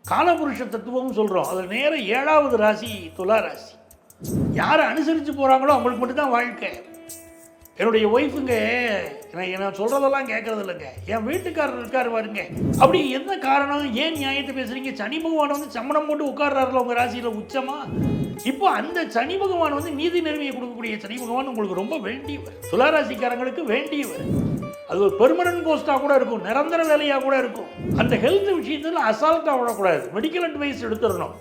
காலபுருஷ தத்துவம் சொல்கிறோம். அதில் நேர 7வது ராசி துலா ராசி. யாரை அனுசரித்து போகிறாங்களோ அவங்களுக்கு மட்டும்தான் வாழ்க்கை. என்னுடைய ஒய்ஃபுங்க நான் சொல்கிறதெல்லாம் கேட்குறது இல்லைங்க. என் வீட்டுக்காரர் இருக்கார் பாருங்க. அப்படி என்ன காரணம், ஏன் நியாயத்தை பேசுகிறீங்க? சனி பகவான் வந்து சம்மணம் போட்டு உட்கார்றாருல உங்கள் ராசியில் உச்சமா. இப்போ அந்த சனி பகவான் வந்து நீதி நேர்மையை கொடுக்கக்கூடிய சனி பகவான் உங்களுக்கு ரொம்ப வேண்டியவர். துளாராசிக்காரங்களுக்கு வேண்டியவர். அது ஒரு பெர்மனன்ட் போஸ்ட்டாக கூட இருக்கும், நிரந்தர வேலையாக கூட இருக்கும். அந்த ஹெல்த் விஷயத்தில் அசால்ட்டாக விடக்கூடாது. மெடிக்கல் அட்வைஸ் எடுத்துடணும்.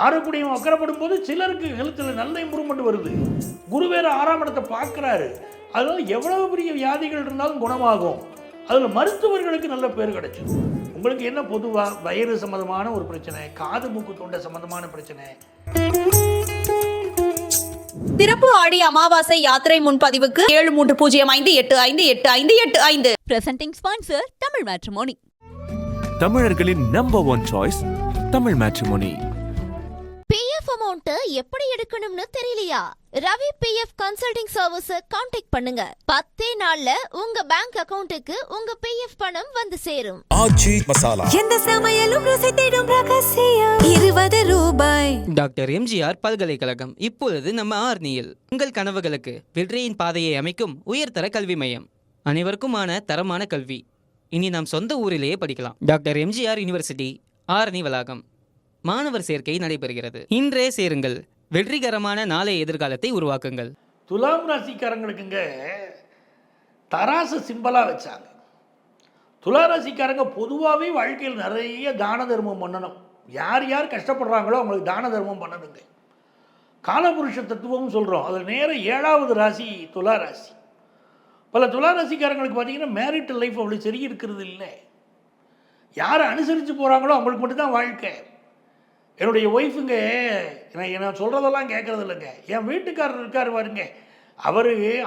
ஆரோக்கியம் அக்கறைப்படும் போது சிலருக்கு ஹெல்த்தில் நல்ல இம்ப்ரூவ்மெண்ட் வருது. குரு வேறு 6ஆம் இடத்தை பார்க்குறாரு. அதனால் எவ்வளவு பெரிய வியாதிகள் இருந்தாலும் குணமாகும். அதில் மருத்துவர்களுக்கு நல்ல பேர் கிடைச்சிடும். உங்களுக்கு என்ன பொதுவாக வயிறு சம்மந்தமான ஒரு பிரச்சனை, காது மூக்கு தொண்டை சம்மந்தமான பிரச்சனை. திறப்பு ஆடி அமாவாசை யாத்திரை முன்பதிவுக்கு 7305858585. Presenting sponsor Tamil Matrimony. தமிழர்களின் number 1 choice Tamil matrimony. PF amount எப்படி எடுக்கணும்னு தெரியலையா? Ravi PF consulting service contact பண்ணுங்க. 10 நாள்ல உங்க பேங்க் அக்கவுண்ட்டுக்கு உங்க PF பணம் வந்து சேரும். ஆச்சி மசாலா எந்த சமையலும் ருசி தேடும் ரகசியம் 20 ரூபாய். டாக்டர் எம்ஜிஆர் பல்கலைக்கழகம் இப்பொழுது நம்ம ஆர்னியில். உங்கள் கனவுகளுக்கு வெற்றியின் பாதையை அமைக்கும் உயர்தர கல்வி மையம். அனைவருக்குமான தரமான கல்வி இனி நாம் சொந்த ஊரிலேயே படிக்கலாம். டாக்டர் எம்ஜிஆர் யூனிவர்சிட்டி, ஆரணி வளாகம். மாணவர் சேர்க்கை நடைபெறுகிறது. இன்றே சேருங்கள். வெற்றிகரமான நாளை எதிர்காலத்தை உருவாக்குங்கள். துலாம் ராசிக்காரங்களுக்குங்க தராசு சிம்பலாக வச்சாங்க. துலா ராசிக்காரங்க பொதுவாகவே வாழ்க்கையில் நிறைய தான தர்மம் பண்ணணும். யார் யார் கஷ்டப்படுறாங்களோ அவங்களுக்கு தான தர்மம் பண்ணணுங்க. காலபுருஷ தத்துவம் சொல்கிறோம். அதில் நேர 7வது ராசி துலா ராசி. பல துலா ராசிக்காரங்களுக்கு பார்த்தீங்கன்னா மேரிட்டல் லைஃப் அவ்வளோ சரி இருக்கிறது இல்லை. யாரை அனுசரித்து போகிறாங்களோ அவங்களுக்கு மட்டும்தான் வாழ்க்கை. என்னுடைய ஒய்ஃபுங்க நான் சொல்கிறதெல்லாம் கேட்குறது இல்லைங்க. என் வீட்டுக்காரர் இருக்கார் பாருங்க.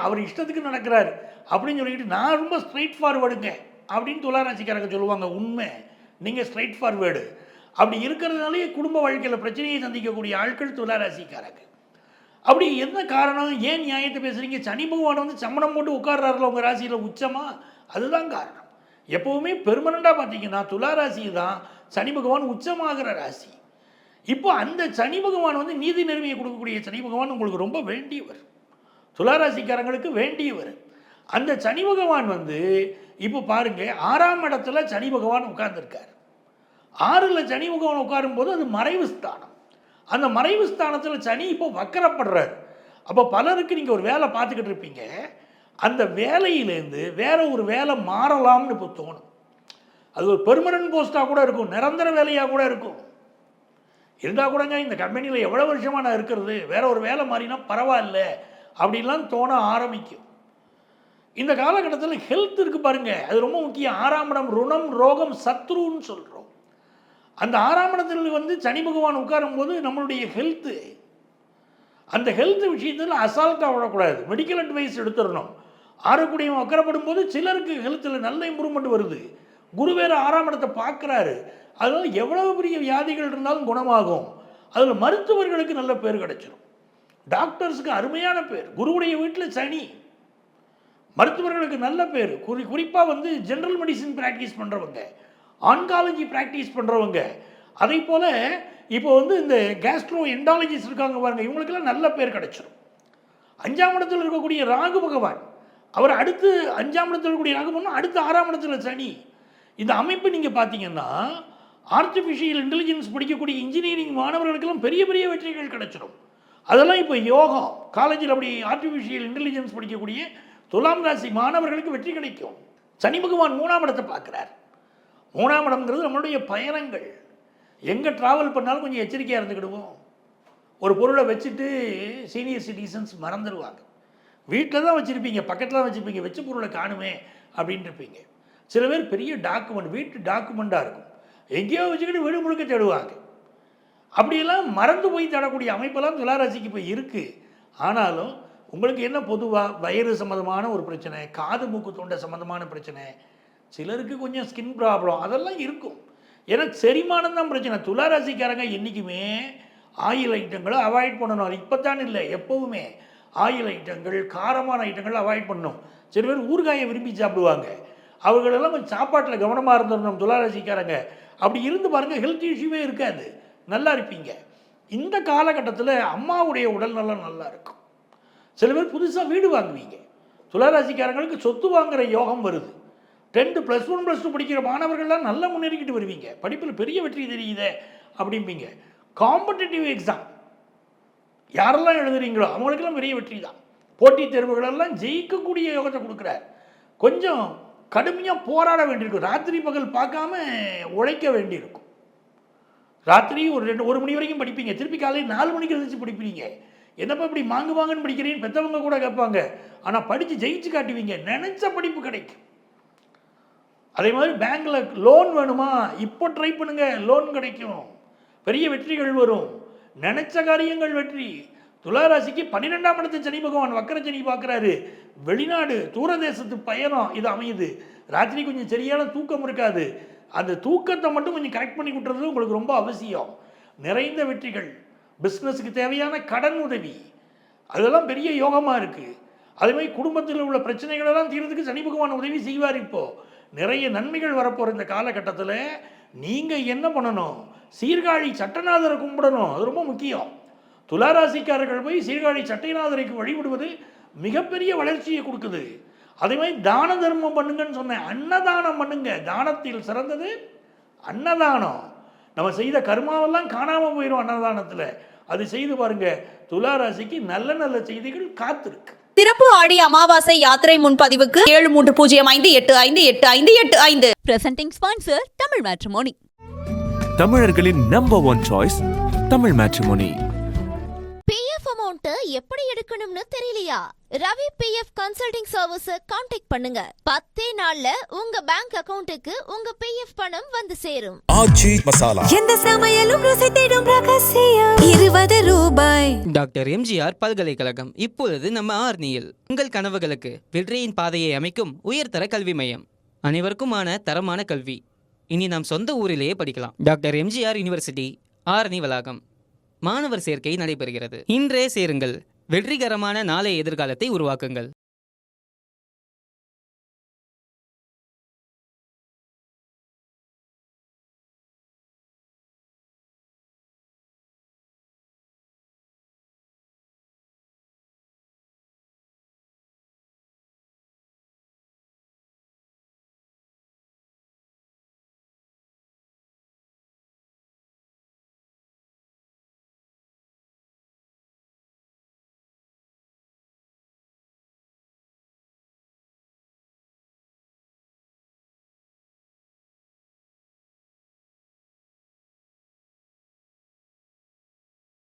அவர் இஷ்டத்துக்கு நடக்கிறார் அப்படின்னு சொல்லிக்கிட்டு நான் ரொம்ப ஸ்ட்ரைட் ஃபார்வேர்டுங்க அப்படின்னு துளாராசிக்காரங்க சொல்லுவாங்க. உண்மை, நீங்கள் ஸ்ட்ரைட் ஃபார்வேர்டு. அப்படி இருக்கிறதுனாலே குடும்ப வாழ்க்கையில் பிரச்சனையை சந்திக்கக்கூடிய ஆட்கள் துளாராசிக்காரங்க. அப்படி என்ன காரணம், ஏன் நியாயத்தை பேசுகிறீங்க? சனி பகவான் வந்து சம்மணம் போட்டு உட்கார்றாருல உங்கள் ராசியில் உச்சமா, அதுதான் காரணம். எப்போவுமே பெர்மனண்டாக பார்த்தீங்கன்னா துளாராசி தான் சனி பகவான் உச்சமாகிற ராசி. இப்போ அந்த சனி பகவான் வந்து நீதி நேர்மையை கொடுக்கக்கூடிய சனி பகவான் உங்களுக்கு ரொம்ப வேண்டியவர். துளாராசிக்காரங்களுக்கு வேண்டியவர். அந்த சனி பகவான் வந்து இப்போ பாருங்க 6ஆம் இடத்துல சனி பகவான் உட்கார்ந்துருக்கார். 6ல் சனி பகவான் உட்காரும்போது அது மறைவு ஸ்தானம். அந்த மறைவு ஸ்தானத்தில் சனி இப்போ வக்கரப்படுறார். அப்போ பலருக்கு நீங்கள் ஒரு வேலை பார்த்துக்கிட்டு இருப்பீங்க, அந்த வேலையிலேருந்து வேற ஒரு வேலை மாறலாம்னு இப்போ தோணும். அது ஒரு பெர்மனன்ட் போஸ்ட்டாக கூட இருக்கும், நிரந்தர வேலையாக கூட இருக்கும். இருந்தால் கூடங்க இந்த கம்பெனியில் எவ்வளோ வருஷமாக நான் இருக்கிறது, வேற ஒரு வேலை மாறினா பரவாயில்ல அப்படின்லாம் தோண ஆரம்பிக்கும். இந்த காலகட்டத்தில் ஹெல்த் இருக்குது பாருங்கள், அது ரொம்ப முக்கியம். 6ஆம் இடம் ருணம் ரோகம் சத்ருன்னு சொல்கிறோம். அந்த 6ஆம் இடத்துல வந்து சனி பகவான் உட்காரும்போது நம்மளுடைய ஹெல்த்து, அந்த ஹெல்த் விஷயத்தில் அசால்ட்டாக விடக்கூடாது. மெடிக்கல் அட்வைஸ் எடுத்துடணும். ஆரோக்கியம் அக்கறைப்படும் போது சிலருக்கு ஹெல்த்தில் நல்ல இம்ப்ரூவ்மெண்ட் வருது. குரு வேறு 6ஆம் இடத்தை பார்க்குறாரு. அதனால் எவ்வளவு பெரிய வியாதிகள் இருந்தாலும் குணமாகும். அதில் மருத்துவர்களுக்கு நல்ல பேர் கிடைச்சிடும். டாக்டர்ஸுக்கு அருமையான பேர். குருவுடைய வீட்டில் சனி. மருத்துவர்களுக்கு நல்ல பேர். குறிப்பாக வந்து ஜென்ரல் மெடிசின் ப்ராக்டிஸ் பண்ணுறவங்க, ஆன்காலஜி ப்ராக்டிஸ் பண்ணுறவங்க, அதே போல் இப்போ வந்து இந்த கேஸ்ட்ரோ எண்டாலஜிஸ்ட் இருக்காங்க பாருங்கள், இவங்களுக்கெல்லாம் நல்ல பேர் கிடைச்சிடும். 5ஆம் இடத்தில் இருக்கக்கூடிய ராகு பகவான், அவர் அடுத்து 5ஆம் இடத்தில் இருக்கக்கூடிய ராகு பகவான் அடுத்து 6ஆம் இடத்துல சனி. இந்த அமைப்பு நீங்கள் பார்த்தீங்கன்னா ஆர்டிஃபிஷியல் இன்டெலிஜென்ஸ் படிக்கக்கூடிய இன்ஜினியரிங் மாணவர்களுக்கெல்லாம் பெரிய பெரிய வெற்றிகள் கிடைச்சிடும். அதெல்லாம் இப்போ யோகம் காலேஜில் அப்படி ஆர்டிஃபிஷியல் இன்டெலிஜென்ஸ் படிக்கக்கூடிய துலாம் ராசி மாணவர்களுக்கு வெற்றி கிடைக்கும். சனி பகவான் 3ஆம் இடத்தை பார்க்குறார். 3ஆம் இடம்ங்கிறது நம்மளுடைய பயணங்கள். எங்கே ட்ராவல் பண்ணாலும் கொஞ்சம் எச்சரிக்கையாக இருந்துக்கிடுவோம். ஒரு பொருளை வச்சுட்டு சீனியர் சிட்டிசன்ஸ் மறந்துடுவாங்க. வீட்டில் தான் வச்சுருப்பீங்க, பக்கத்தில் தான் வச்சுருப்பீங்க, வச்ச பொருளை காணுமே அப்படின்ட்டு இருப்பீங்க. சில பேர் பெரிய டாக்குமெண்ட், வீட்டு டாக்குமெண்ட்டாக இருக்கும், எங்கேயோ வச்சுக்கிட்டு வீடு முழுக்க தேடுவாங்க. அப்படியெல்லாம் மறந்து போய் தேடக்கூடிய அமைப்பெல்லாம் துளாராசிக்கு இப்போ இருக்குது. ஆனாலும் உங்களுக்கு என்ன பொதுவாக வயிறு சம்மந்தமான ஒரு பிரச்சனை, காது மூக்கு தொண்டை சம்மந்தமான பிரச்சனை, சிலருக்கு கொஞ்சம் ஸ்கின் ப்ராப்ளம், அதெல்லாம் இருக்கும். ஏன்னா செரிமானம் தான் பிரச்சனை. துளாராசிக்காரங்க என்றைக்குமே ஆயில் ஐட்டங்களை அவாய்ட் பண்ணணும். அது இப்போ தான் இல்லை, எப்போவுமே ஆயில் ஐட்டங்கள், காரமான ஐட்டங்கள் அவாய்ட் பண்ணணும். சில பேர் ஊறுகாயை விரும்பி சாப்பிடுவாங்க. அவர்களெல்லாம் கொஞ்சம் சாப்பாட்டில் கவனமாக இருந்துடணும் துளாராசிக்காரங்க. அப்படி இருந்து பாருங்கள், ஹெல்த் இஷ்யூவே இருக்காது, நல்லா இருப்பீங்க. இந்த காலகட்டத்தில் அம்மாவுடைய உடல்நலம் நல்லா இருக்கும். சில பேர் புதுசாக வீடு வாங்குவீங்க. துளாராசிக்காரங்களுக்கு சொத்து வாங்குகிற யோகம் வருது. 10th +1 +2 படிக்கிற மாணவர்கள்லாம் நல்லா முன்னேறிக்கிட்டு வருவீங்க. படிப்பில் பெரிய வெற்றி தெரியுதே அப்படிம்பீங்க. காம்படிட்டிவ் எக்ஸாம் யாரெல்லாம் எழுதுறீங்களோ அவங்களுக்கெல்லாம் பெரிய வெற்றி தான். போட்டித் தேர்வுகளெல்லாம் ஜெயிக்கக்கூடிய யோகத்தை கொடுக்குறார். கொஞ்சம் கடுமையாக போராட வேண்டியிருக்கும். ராத்திரி பகல் பார்க்காம உழைக்க வேண்டியிருக்கும். ராத்திரி ஒரு 1 மணி வரைக்கும் படிப்பீங்க, திருப்பி காலையில் 4 மணிக்கு எழுந்திரிச்சு படிப்பீங்க. என்னப்பா இப்படி வாங்குன்னு படிக்கிறீன்னு பெற்றவங்க கூட கேட்பாங்க. ஆனால் படித்து ஜெயிச்சு காட்டுவீங்க, நினச்ச படிப்பு கிடைக்கும். அதே மாதிரி பேங்க்கில் லோன் வேணுமா, இப்போ ட்ரை பண்ணுங்க, லோன் கிடைக்கும், பெரிய வெற்றிகள் வரும், நினைச்ச காரியங்கள் வெற்றி. துளாராசிக்கு 12ஆம் இடத்து சனி பகவான் வக்கர சனி பார்க்குறாரு. வெளிநாடு தூரதேசத்து பயணம் இது அமையுது. ராத்திரி கொஞ்சம் சரியான தூக்கம் இருக்காது. அந்த தூக்கத்தை மட்டும் கொஞ்சம் கரெக்ட் பண்ணி கொடுத்துறது உங்களுக்கு ரொம்ப அவசியம். நிறைந்த வெற்றிகள், பிஸ்னஸுக்கு தேவையான கடன் உதவி, அதெல்லாம் பெரிய யோகமாக இருக்குது. அதேமாதிரி குடும்பத்தில் உள்ள பிரச்சனைகளெல்லாம் தீர்றதுக்கு சனி பகவான் உதவி செய்வார். இப்போது நிறைய நன்மைகள் வரப்போகிற இந்த காலகட்டத்தில் நீங்கள் என்ன பண்ணணும், சீர்காழி சட்டநாதரை கும்பிடணும். அது ரொம்ப முக்கியம். துளாராசிக்காரர்கள் போய் சீர்காழி சட்டைநாதரைக்கு வழிபடுவது மிகப்பெரிய வளர்ச்சியை கொடுக்குது. அதே மாதிரி தான தர்மம் பண்ணுங்கன்னு சொன்னேன். அன்னதானம் பண்ணுங்க. தானத்தில் சிறந்தது அன்னதானம். நம்ம செய்த கர்மாவெல்லாம் காணாமல் போயிடும் அன்னதானத்தில். அது செய்து பாருங்க. துளாராசிக்கு நல்ல நல்ல செய்திகள் காத்திருக்கு. சிறப்பு ஆடி அமாவாசை யாத்திரை முன்பதிவுக்கு 7305858585. Presenting sponsor Tamil Matrimony. தமிழர்களின் number 1 choice Tamil Matrimony. PF amount எப்படி எடுக்கணும்னு தெரியலையா? Ravi PF consulting service contact பண்ணுங்க. 10 நாள்ல உங்க பேங்க் அக்கவுண்ட்டுக்கு உங்க பிஎஃப் பணம் வந்து சேரும். ஆச்சி மசாலா. எந்த சமையலும் ருசி தேடும் ரகசியம். 20 ரூபாய். டாக்டர் எம்ஜிஆர் பல்கலைக்கழகம் இப்பொழுது நம்ம ஆர்னியில். உங்கள் கனவுகளுக்கு வெற்றியின் பாதையை அமைக்கும் உயர்தர கல்வி மையம். அனைவருக்குமான தரமான கல்வி. இனி நாம் சொந்த ஊரிலேயே படிக்கலாம். டாக்டர் எம்ஜிஆர் யூனிவர்சிட்டி, ஆரணி வளாகம். மாணவர் சேர்க்கை நடைபெறுகிறது. இன்றே சேருங்கள். வெற்றிகரமான நாளைய எதிர்காலத்தை உருவாக்குங்கள்.